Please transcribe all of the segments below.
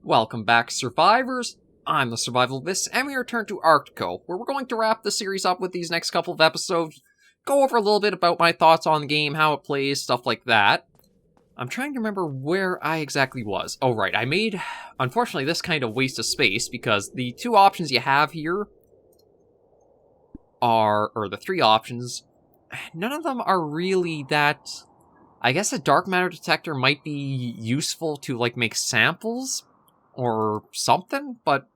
Welcome back, survivors. I'm the Survivalist, and we return to Arctico, where we're going to wrap the series up with these next couple of episodes, go over a little bit about my thoughts on the game, how it plays, stuff like that. I'm trying to remember where I exactly was. Oh, right, I made, unfortunately, this kind of waste of space, because the two options you have here are, or the three options, none of them are really that... I guess a dark matter detector might be useful to, like, make samples or something, but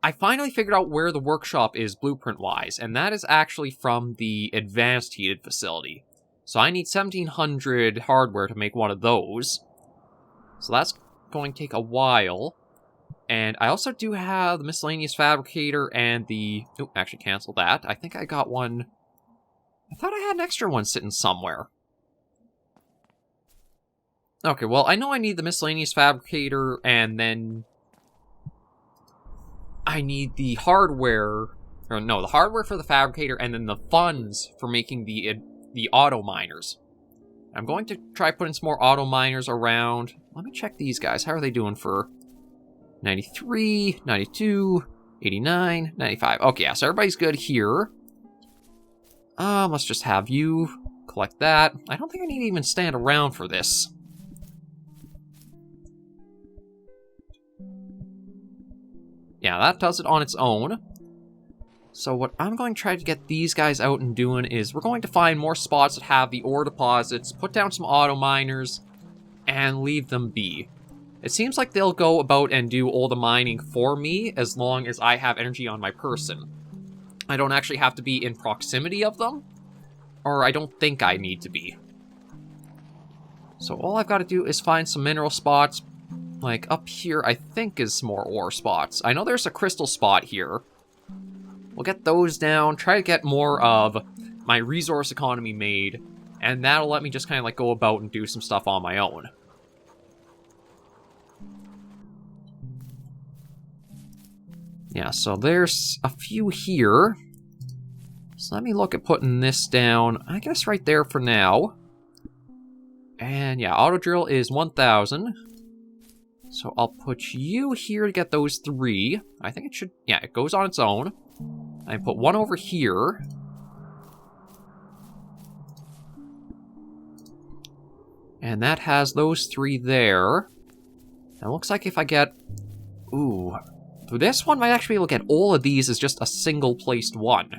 I finally figured out where the workshop is blueprint-wise, and that is actually from the advanced heated facility. So I need 1700 hardware to make one of those. So that's going to take a while. And I also do have the miscellaneous fabricator and the... Oh, actually cancel that. I think I got one... I thought I had an extra one sitting somewhere. Okay, well, I know I need the miscellaneous fabricator, and then I need the hardware, or no, the hardware for the fabricator, and then the funds for making the auto miners. I'm going to try putting some more auto miners around. Let me check these guys. How are they doing for 93, 92, 89, 95? Okay, yeah, so everybody's good here. Let's just have you collect that. I don't think I need to even stand around for this. Yeah, that does it on its own. So what I'm going to try to get these guys out and doing is we're going to find more spots that have the ore deposits, put down some auto miners, and leave them be. It seems like they'll go about and do all the mining for me as long as I have energy on my person. I don't actually have to be in proximity of them, or I don't think I need to be. So all I've got to do is find some mineral spots. Like, up here, I think, is some more ore spots. I know there's a crystal spot here. We'll get those down, try to get more of my resource economy made, and that'll let me just kind of, like, go about and do some stuff on my own. Yeah, so there's a few here. So let me look at putting this down, I guess right there for now. And yeah, auto drill is 1,000. So I'll put you here to get those three. I think it should... Yeah, it goes on its own. I put one over here. And that has those three there. And it looks like if I get... Ooh. This one might actually be able to get all of these as just a single placed one.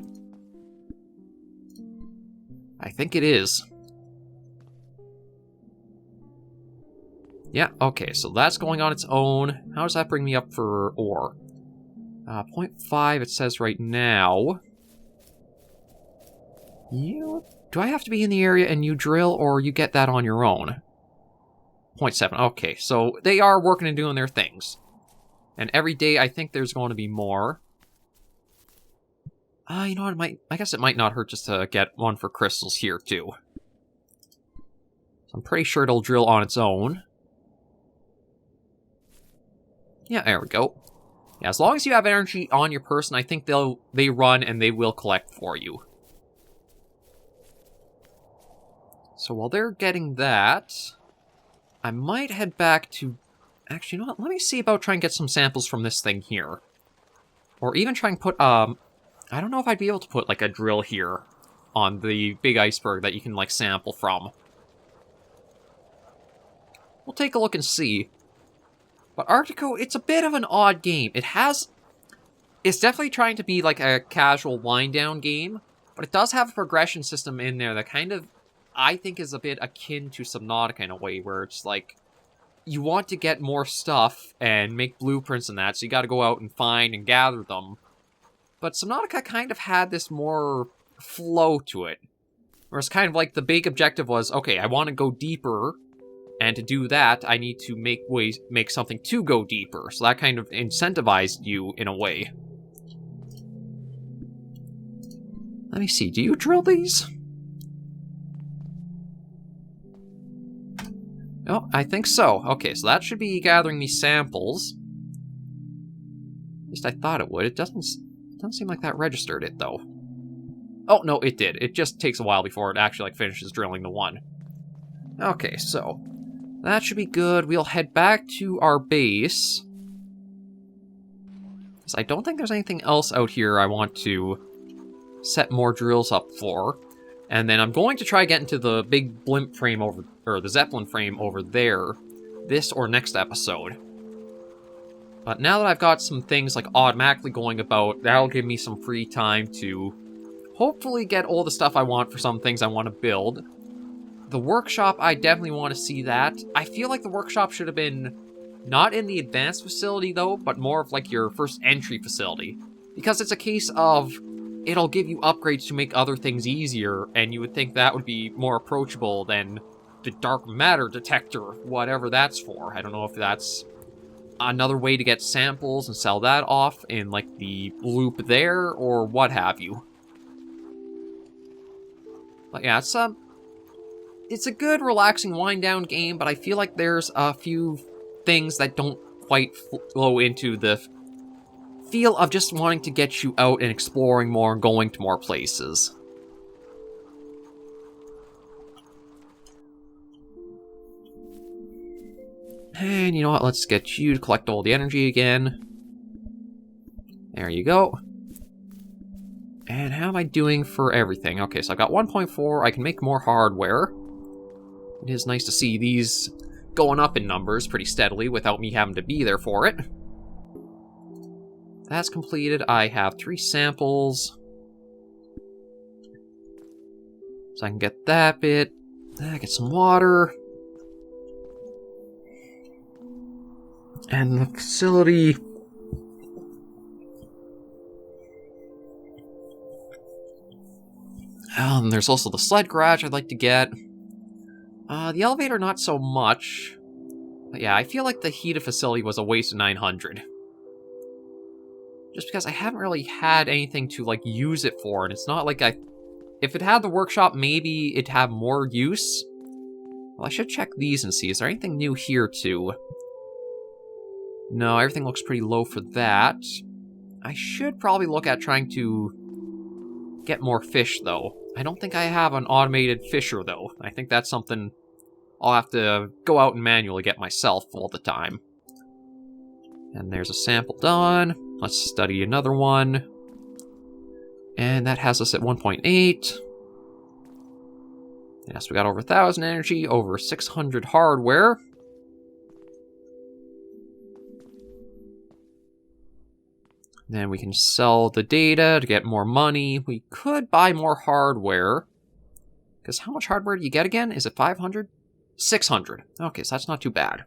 I think it is. Yeah, okay, so that's going on its own. How does that bring me up for ore? 0.5 it says right now. Do I have to be in the area and you drill, or you get that on your own? 0.7, okay, so they are working and doing their things. And every day I think there's going to be more. You know what, I guess it might not hurt just to get one for crystals here, too. So I'm pretty sure it'll drill on its own. Yeah, there we go. Yeah, as long as you have energy on your person, I think they run and they will collect for you. So while they're getting that, I might head back to... Actually, you know what? Let me see about trying to get some samples from this thing here. Or even try and put, I don't know if I'd be able to put, like, a drill here on the big iceberg that you can, like, sample from. We'll take a look and see. But Arctico, it's a bit of an odd game. It's definitely trying to be like a casual wind-down game, but it does have a progression system in there that kind of, I think, is a bit akin to Subnautica in a way, where it's like, you want to get more stuff and make blueprints and that, so you gotta go out and find and gather them. But Subnautica kind of had this more flow to it, where it's kind of like the big objective was, okay, I want to go deeper, and to do that, I need to make something to go deeper. So that kind of incentivized you in a way. Let me see, do you drill these? Oh, I think so. Okay, so that should be gathering these samples. At least I thought it would. It doesn't seem like that registered it, though. Oh, no, it did. It just takes a while before it actually, like, finishes drilling the one. Okay, so... that should be good. We'll head back to our base. Because I don't think there's anything else out here I want to set more drills up for. And then I'm going to try getting to the big blimp frame over, or the Zeppelin frame over there, this or next episode. But now that I've got some things like automatically going about, that'll give me some free time to hopefully get all the stuff I want for some things I want to build. The workshop, I definitely want to see that. I feel like the workshop should have been not in the advanced facility though, but more of like your first entry facility. Because it's a case of, it'll give you upgrades to make other things easier, and you would think that would be more approachable than the dark matter detector, whatever that's for. I don't know if that's another way to get samples and sell that off in like the loop there, or what have you. But yeah, it's a good, relaxing, wind-down game, but I feel like there's a few things that don't quite flow into the feel of just wanting to get you out and exploring more and going to more places. And you know what, let's get you to collect all the energy again. There you go. And how am I doing for everything? Okay, so I've got 1.4, I can make more hardware. It is nice to see these going up in numbers pretty steadily without me having to be there for it. That's completed. I have 3 samples. So I can get that bit. Get some water. And the facility. There's also the sled garage I'd like to get. The elevator, not so much. But yeah, I feel like the heated facility was a waste of 900. Just because I haven't really had anything to, like, use it for, and it's not like if it had the workshop, maybe it'd have more use. Well, I should check these and see, is there anything new here, too? No, everything looks pretty low for that. I should probably look at trying to get more fish, though. I don't think I have an automated fisher, though. I think that's something I'll have to go out and manually get myself all the time. And there's a sample done. Let's study another one. And that has us at 1.8. Yes, we got over 1,000 energy, over 600 hardware. Then we can sell the data to get more money. We could buy more hardware. Because how much hardware do you get again? Is it 500? 600. Okay, so that's not too bad.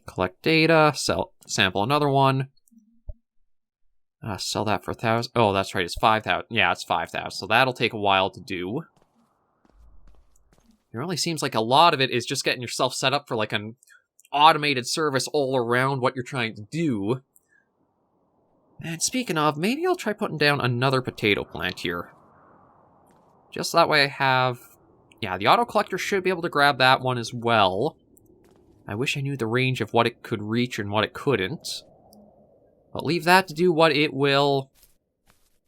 Collect data, sample another one. Sell that for 1,000. Oh, that's right, it's 5,000. Yeah, it's 5,000, so that'll take a while to do. It really seems like a lot of it is just getting yourself set up for like an automated service all around what you're trying to do. And speaking of, maybe I'll try putting down another potato plant here. Just that way I have... Yeah, the auto collector should be able to grab that one as well. I wish I knew the range of what it could reach and what it couldn't. But leave that to do what it will.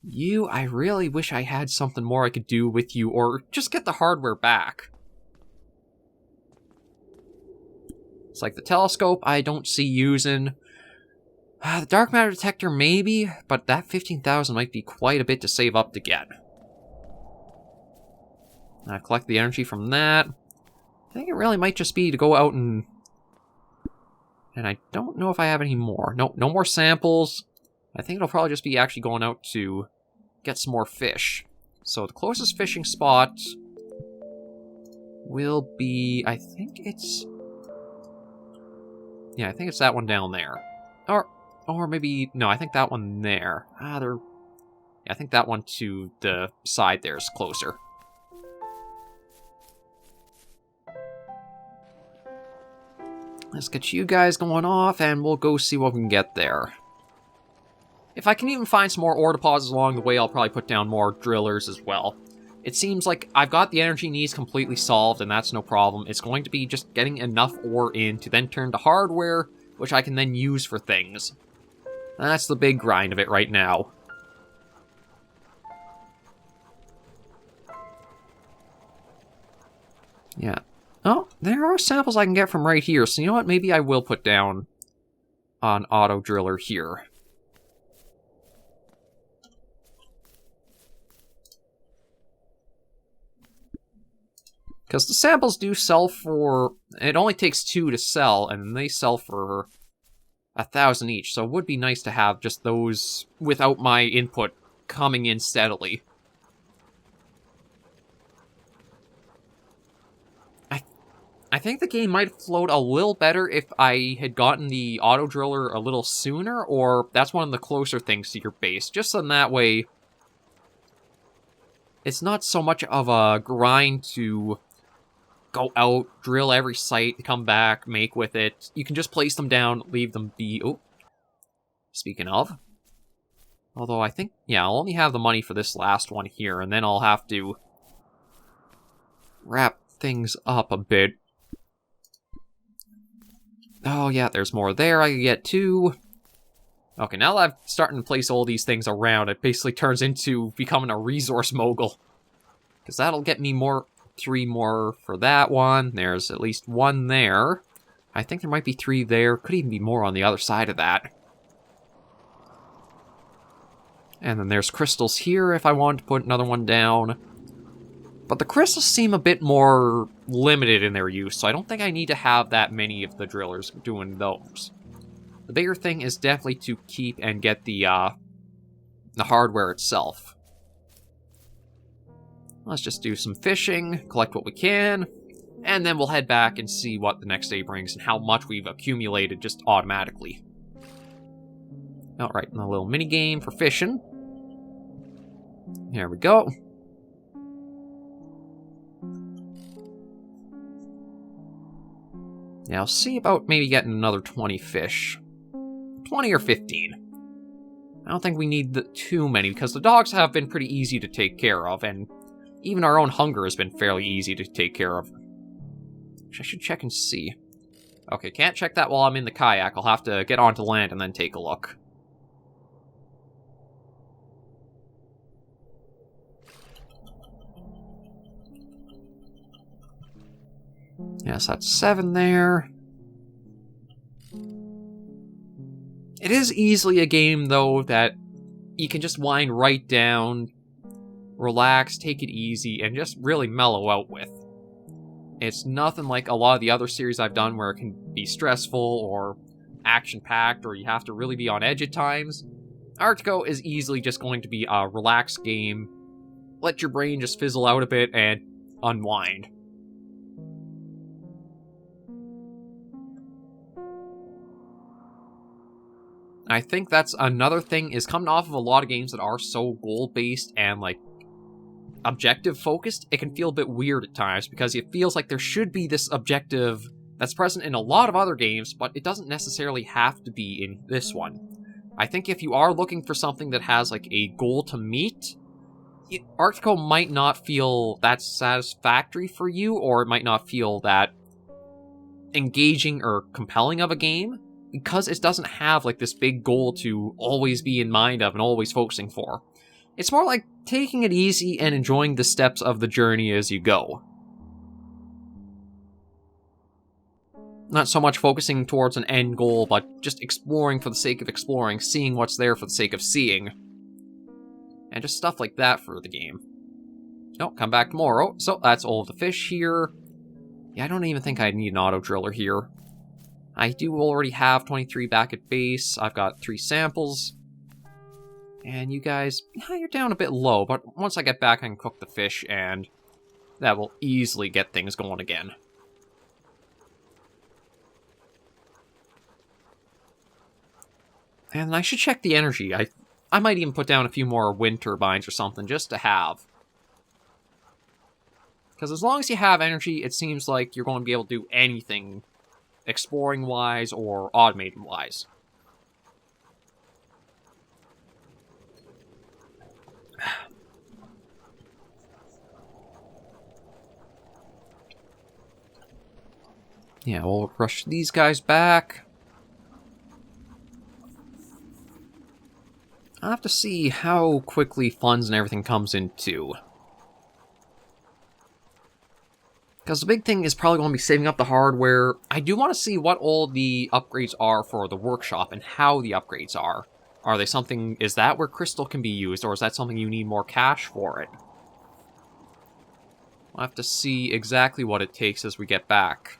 You, I really wish I had something more I could do with you, or just get the hardware back. It's like the telescope I don't see using. The dark matter detector maybe, but that 15,000 might be quite a bit to save up to get. I collect the energy from that. I think it really might just be to go out and I don't know if I have any more. No more samples. I think it'll probably just be actually going out to get some more fish. So the closest fishing spot will be, I think it's... Yeah, I think it's that one down there. Or maybe... No, I think that one there. Yeah, I think that one to the side there is closer. Let's get you guys going off, and we'll go see what we can get there. If I can even find some more ore deposits along the way, I'll probably put down more drillers as well. It seems like I've got the energy needs completely solved, and that's no problem. It's going to be just getting enough ore in to then turn to hardware, which I can then use for things. That's the big grind of it right now. Yeah. Oh, There are samples I can get from right here, so you know what? Maybe I will put down an auto driller here. Because the samples do sell for... It only takes 2 to sell, and they sell for 1,000 each, so it would be nice to have just those without my input coming in steadily. I think the game might have flowed a little better if I had gotten the auto driller a little sooner, or that's one of the closer things to your base. Just in that way, it's not so much of a grind to go out, drill every site, come back, make with it. You can just place them down, leave them be... Oh, speaking of. Although I think, yeah, I'll only have the money for this last one here, and then I'll have to wrap things up a bit. Oh, yeah, there's more there I can get, too. Okay, now that I'm starting to place all these things around, it basically turns into becoming a resource mogul. Because that'll get me 3 more for that one. There's at least 1 there. I think there might be 3 there. Could even be more on the other side of that. And then there's crystals here if I wanted to put another one down. But the crystals seem a bit more limited in their use, so I don't think I need to have that many of the drillers doing those. The bigger thing is definitely to keep and get the hardware itself. Let's just do some fishing, collect what we can, and then we'll head back and see what the next day brings and how much we've accumulated just automatically. Alright, a little mini game for fishing. Here we go. Now, see about maybe getting another 20 fish. 20 or 15. I don't think we need too many, because the dogs have been pretty easy to take care of, and even our own hunger has been fairly easy to take care of. I should check and see. Okay, can't check that while I'm in the kayak. I'll have to get onto land and then take a look. Yes, that's 7 there. It is easily a game, though, that you can just wind right down, relax, take it easy, and just really mellow out with. It's nothing like a lot of the other series I've done where it can be stressful or action-packed or you have to really be on edge at times. Arctico is easily just going to be a relaxed game. Let your brain just fizzle out a bit and unwind. I think that's another thing, is coming off of a lot of games that are so goal-based and, like, objective-focused, it can feel a bit weird at times, because it feels like there should be this objective that's present in a lot of other games, but it doesn't necessarily have to be in this one. I think if you are looking for something that has, like, a goal to meet, Arctico might not feel that satisfactory for you, or it might not feel that engaging or compelling of a game, because it doesn't have, like, this big goal to always be in mind of and always focusing for. It's more like taking it easy and enjoying the steps of the journey as you go. Not so much focusing towards an end goal, but just exploring for the sake of exploring, seeing what's there for the sake of seeing. And just stuff like that for the game. Oh, come back tomorrow. So, that's all of the fish here. Yeah, I don't even think I need an auto driller here. I do already have 23 back at base. I've got 3 samples. And you guys, you're down a bit low, but once I get back, I can cook the fish, and that will easily get things going again. And I should check the energy. I might even put down a few more wind turbines or something, just to have. Because as long as you have energy, it seems like you're going to be able to do anything exploring-wise or automating-wise. Yeah, we'll rush these guys back. I'll have to see how quickly funds and everything comes in too. Because the big thing is probably going to be saving up the hardware. I do want to see what all the upgrades are for the workshop and how the upgrades are. Are they something... Is that where crystal can be used, or is that something you need more cash for it? We'll have to see exactly what it takes as we get back.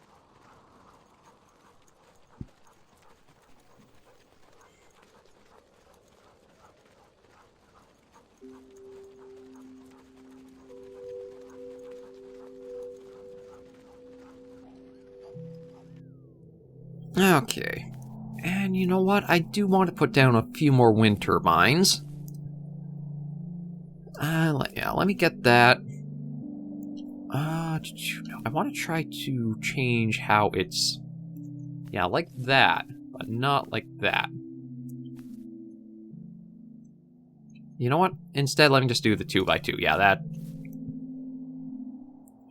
Okay. And you know what? I do want to put down a few more wind turbines. Let me get that. I want to try to change how it's... Yeah, like that, but not like that. You know what? Instead, let me just do the 2x2. Yeah, that...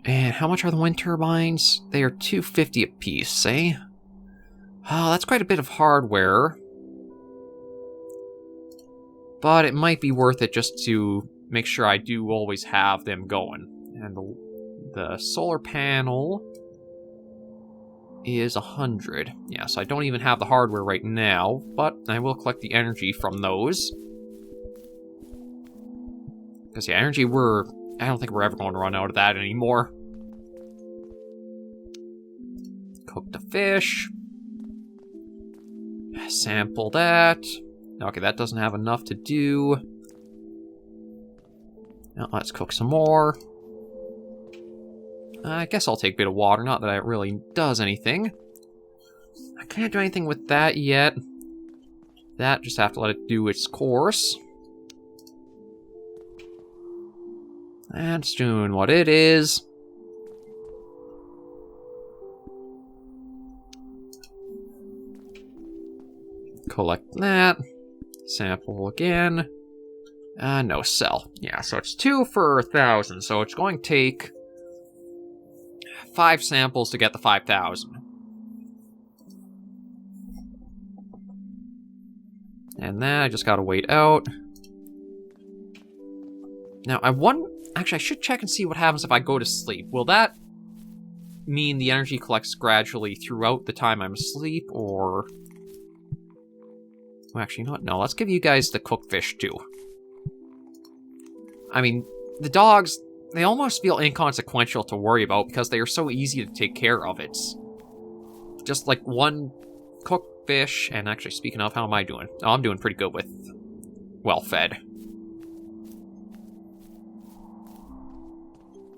And how much are the wind turbines? They are $250 a piece, eh? Oh, that's quite a bit of hardware. But it might be worth it just to make sure I do always have them going. And the solar panel is 100. Yeah, so I don't even have the hardware right now, but I will collect the energy from those. Because, yeah, energy, I don't think we're ever going to run out of that anymore. Cook the fish. Sample that. Okay, that doesn't have enough to do. Now, let's cook some more. I guess I'll take a bit of water, not that it really does anything. I can't do anything with that yet. That, just have to let it do its course. And it's doing what it is. Collect that. Sample again. No, sell. Yeah, so it's 2 for 1,000, so it's going to take 5 samples to get the 5,000. And then I just gotta wait out. Now, actually, I should check and see what happens if I go to sleep. Will that mean the energy collects gradually throughout the time I'm asleep, or... Well, actually, you know what? No, let's give you guys the cooked fish, too. I mean, the dogs, they almost feel inconsequential to worry about because they are so easy to take care of. It's just like one cooked fish, and actually, speaking of, how am I doing? Oh, I'm doing pretty good with well-fed.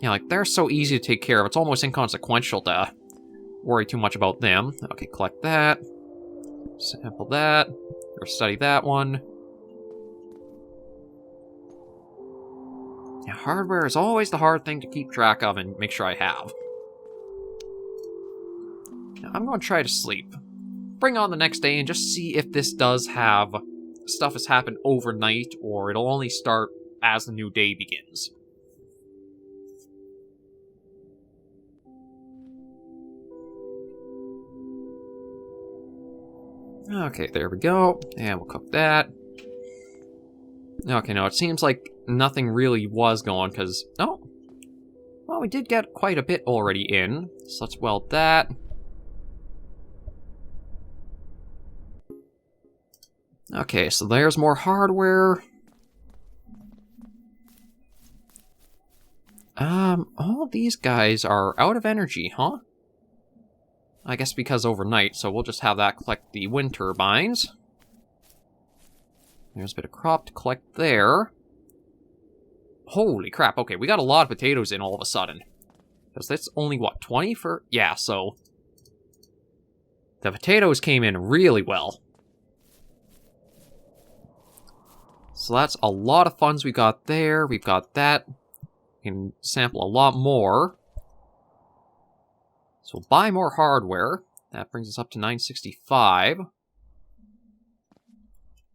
Yeah, like, they're so easy to take care of, it's almost inconsequential to worry too much about them. Okay, collect that. Sample that. Or study that one. Yeah, hardware is always the hard thing to keep track of and make sure I have. Now, I'm going to try to sleep. Bring on the next day and just see if this does have stuff has happened overnight, or it'll only start as the new day begins. Okay, there we go. And we'll cook that. Okay, no, it seems like nothing really was going, because... Oh! Well, we did get quite a bit already in. So let's weld that. Okay, so there's more hardware. All these guys are out of energy, huh? I guess because overnight, so we'll just have that collect the wind turbines. There's a bit of crop to collect there. Holy crap, okay, we got a lot of potatoes in all of a sudden. Because that's only, what, 20 for... Yeah, so... The potatoes came in really well. So that's a lot of funds we got there. We've got that. We can sample a lot more. So we'll buy more hardware. That brings us up to 965.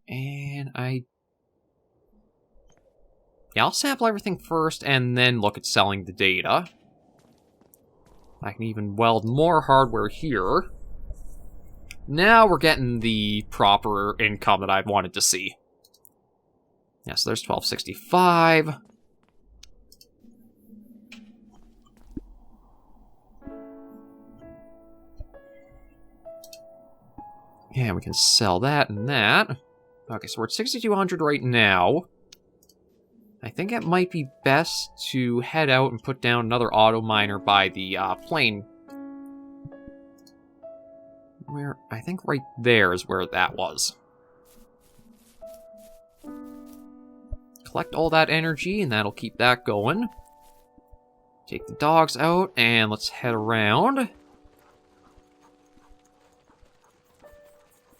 And yeah, I'll sample everything first and then look at selling the data. I can even weld more hardware here. Now we're getting the proper income that I wanted to see. Yeah, so there's 1265. Yeah, we can sell that and that. Okay, so we're at 6,200 right now. I think it might be best to head out and put down another auto miner by the plane. Where, I think right there is where that was. Collect all that energy, and that'll keep that going. Take the dogs out, and let's head around.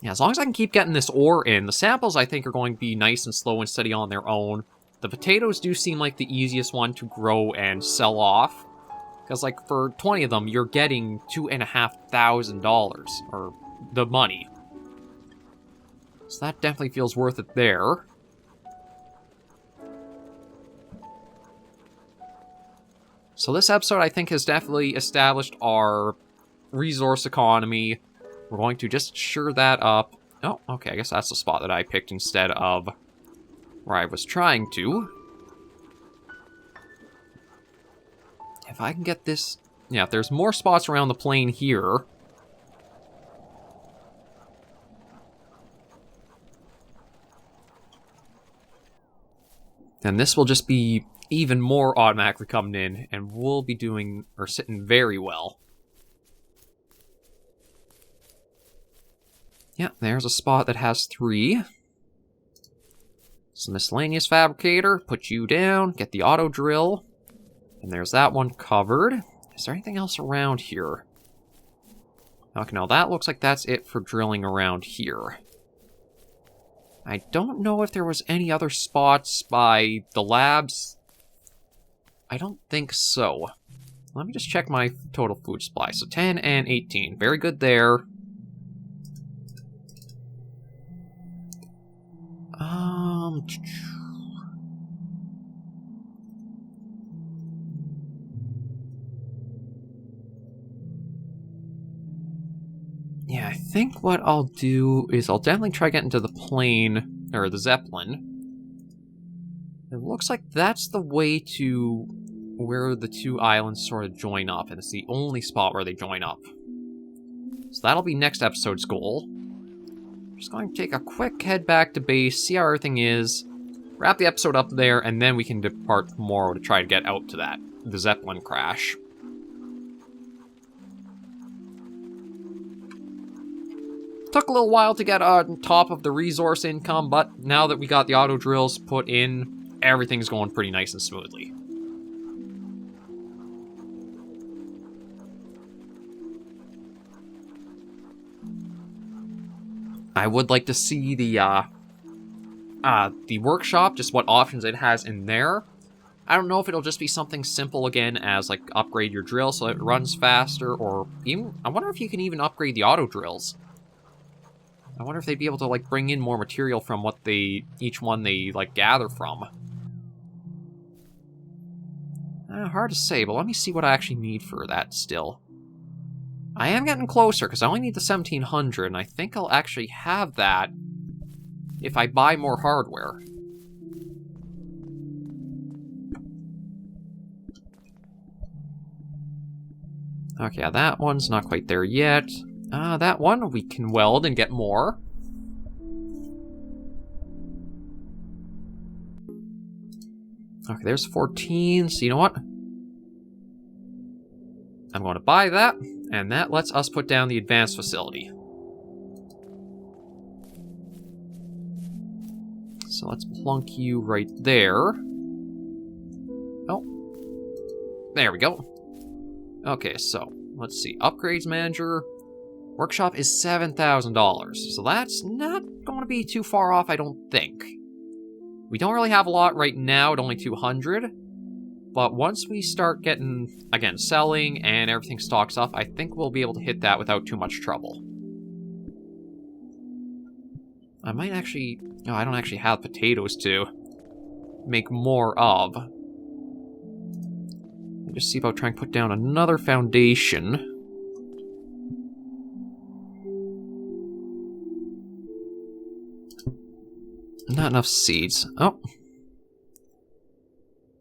Yeah, as long as I can keep getting this ore in, the samples I think are going to be nice and slow and steady on their own. The potatoes do seem like the easiest one to grow and sell off. Because, like, for 20 of them, you're getting $2,500, or the money. So that definitely feels worth it there. So this episode, I think, has definitely established our resource economy. We're going to just sure that up. Oh, okay, I guess that's the spot that I picked instead of where I was trying to. If I can get this... Yeah, if there's more spots around the plane here... then this will just be even more automatically coming in, and we'll be doing, or sitting very well. Yeah, there's a spot that has 3. Some miscellaneous fabricator, put you down, get the auto drill. And there's that one covered. Is there anything else around here? Okay, now that looks like that's it for drilling around here. I don't know if there was any other spots by the labs. I don't think so. Let me just check my total food supply. So 10 and 18. Very good there. Yeah, I think what I'll do is I'll definitely try getting to the plane, or the Zeppelin. It looks like that's the way to where the 2 islands sort of join up, and it's the only spot where they join up. So that'll be next episode's goal. Just going to take a quick head back to base, see how everything is, wrap the episode up there, and then we can depart tomorrow to try to get out to the Zeppelin crash. Took a little while to get on top of the resource income, but now that we got the auto drills put in, everything's going pretty nice and smoothly. I would like to see the workshop, just what options it has in there. I don't know if it'll just be something simple again as, like, upgrade your drill so it runs faster, or even, I wonder if you can even upgrade the auto drills. I wonder if they'd be able to, like, bring in more material from what each one they, like, gather from. Hard to say, but let me see what I actually need for that still. I am getting closer, because I only need the 1700, and I think I'll actually have that if I buy more hardware. Okay, that one's not quite there yet. That one we can weld and get more. Okay, there's 14, so you know what? I'm going to buy that, and that lets us put down the advanced facility. So let's plunk you right there. Oh, there we go. Okay, so let's see. Upgrades manager. Workshop is $7,000, so that's not going to be too far off, I don't think. We don't really have a lot right now at only 200, but once we start getting, again, selling and everything stocks up, I think we'll be able to hit that without too much trouble. I might actually... No, I don't actually have potatoes to make more of. Let me just see about trying to put down another foundation. Not enough seeds. Oh.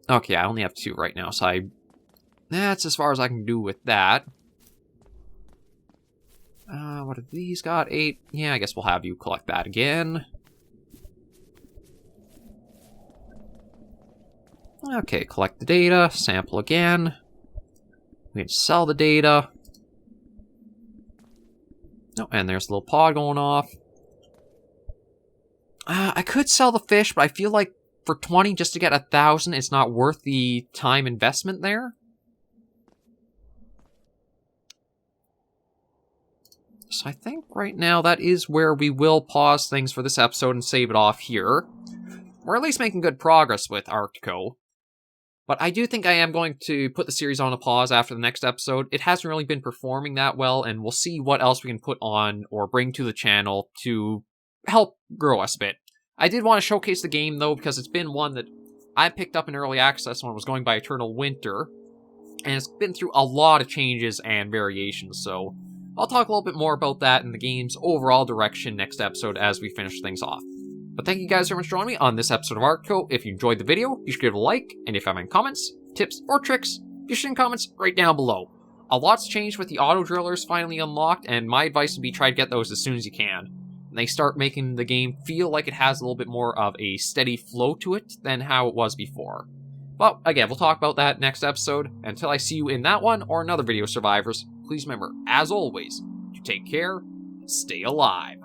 Okay, I only have 2 right now, so that's as far as I can do with that. What have these got? 8. Yeah, I guess we'll have you collect that again. Okay, collect the data, sample again. We can sell the data. Oh, and there's a little pod going off. I could sell the fish, but I feel like for 20 just to get 1,000, it's not worth the time investment there. So I think right now that is where we will pause things for this episode and save it off here. We're at least making good progress with Arctico. But I do think I am going to put the series on a pause after the next episode. It hasn't really been performing that well, and we'll see what else we can put on or bring to the channel to help grow us a bit. I did want to showcase the game, though, because it's been one that I picked up in early access when it was going by Eternal Winter, and it's been through a lot of changes and variations, so I'll talk a little bit more about that in the game's overall direction next episode as we finish things off. But thank you guys very much for joining me on this episode of Arctico. If you enjoyed the video, you should give it a like, and if you have any comments, tips, or tricks, you should in comments right down below. A lot's changed with the auto drillers finally unlocked, and my advice would be try to get those as soon as you can. And they start making the game feel like it has a little bit more of a steady flow to it than how it was before. But again, we'll talk about that next episode. Until I see you in that one or another video, survivors, please remember, as always, to take care, stay alive.